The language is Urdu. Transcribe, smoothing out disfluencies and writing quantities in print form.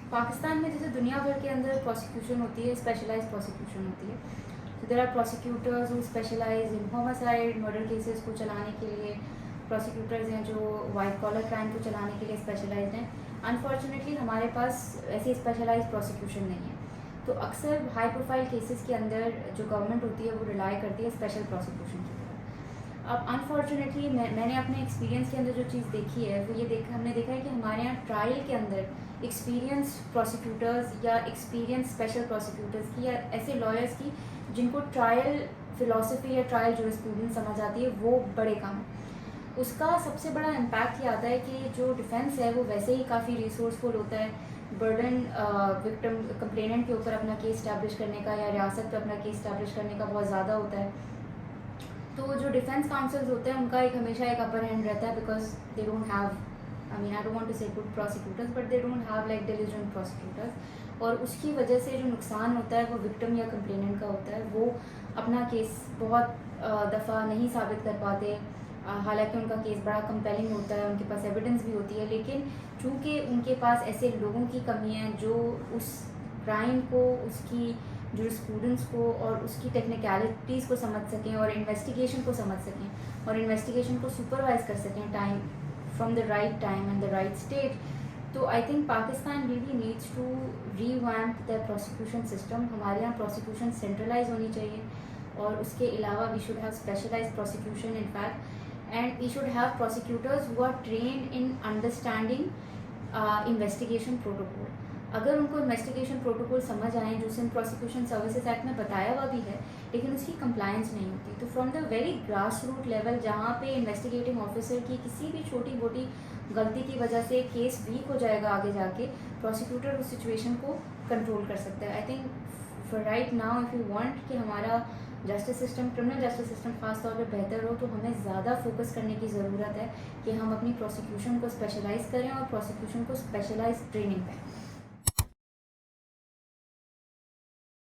پاکستان میں جیسے دنیا بھر کے اندر پروسیکیوشن ہوتی ہے، اسپیشلائز پروسیکیوشن ہوتی ہے. تو there are prosecutors who specialise in homicide murder cases کو چلانے کے لیے، پروسیکیوٹرز ہیں جو وائٹ کالر کرائم کو چلانے کے لیے اسپیشلائزڈ ہیں. انفارچونیٹلی ہمارے پاس ایسی اسپیشلائز پروسیکیوشن نہیں ہے. تو اکثر ہائی پروفائل کیسز کے اندر جو گورنمنٹ ہوتی ہے وہ ریلائی کرتی ہے اسپیشل پروسیکیوشن کی طرف. اب انفارچونیٹلی میں نے اپنے ایکسپیرینس کے اندر جو چیز دیکھی ہے وہ یہ ہم نے دیکھا ہے کہ ہمارے یہاں ٹرائل کے اندر ایکسپیرینس پروسیکیوٹرز یا ایکسپیرینس اسپیشل پروسیکیوٹرز کی یا ایسے لائرس کی جن کو ٹرائل فلاسفی یا ٹرائل جورسپروڈنس سمجھ آتی ہے، وہ بڑے کام ہیں. اس کا سب سے بڑا امپیکٹ یہ آتا ہے کہ جو ڈیفینس ہے وہ ویسے ہی کافی ریسورسفل ہوتا ہے. برڈن وکٹم کمپلیننٹ کے اوپر اپنا کیس اسٹیبلش کرنے کا یا ریاست پہ اپنا کیس اسٹیبلش کرنے کا بہت زیادہ ہوتا ہے. تو جو ڈیفینس کاؤنسلز ہوتے ہیں ان کا ایک ہمیشہ ایک اپر ہینڈ رہتا ہے، because they don't have I don't want to say good prosecutors, but they don't have like diligent prosecutors. اور اس کی وجہ سے جو نقصان ہوتا ہے وہ وکٹم یا کمپلیننٹ کا ہوتا ہے. وہ اپنا کیس بہت دفعہ نہیں ثابت کر پاتے، حالانکہ ان کا کیس بڑا کمپیلنگ ہوتا ہے، ان کے پاس ایویڈنس بھی ہوتی ہے، لیکن چونکہ ان کے پاس ایسے لوگوں کی کمی ہے جو اس کرائم کو، اس کی جورسپروڈنس کو اور اس کی ٹیکنیکلٹیز کو سمجھ سکیں اور انویسٹیگیشن کو سمجھ سکیں اور انویسٹیگیشن کو سپروائز کر سکیں from the right time and the right stage. تو I think Pakistan really needs to revamp their prosecution system. ہمارے یہاں prosecution centralized ہونی چاہیے، اور اس کے علاوہ we should have specialized prosecution in fact, and we should have prosecutors who are trained in understanding investigation protocol. اگر ان کو انویسٹیگیشن پروٹوکول سمجھ آئیں جو سندھ پروسیکیوشن سروسز ایکٹ میں بتایا ہوا بھی ہے، لیکن اس کی کمپلائنس نہیں ہوتی، تو from the very grass root level جہاں پہ انویسٹیگیٹنگ آفیسر کی کسی بھی چھوٹی موٹی غلطی کی وجہ سے کیس ویک ہو جائے گا آگے جا کے، پروسیکیوٹر اس سچویشن کو کنٹرول کر سکتا ہے. I think for right now if you want کہ ہمارا justice system, criminal justice system خاص طور پہ بہتر ہو، تو ہمیں زیادہ فوکس کرنے کی ضرورت ہے کہ ہم اپنی پروسیکیوشن کو اسپیشلائز کریں اور پروسیکیوشن کو اسپیشلائز ٹریننگ دیں.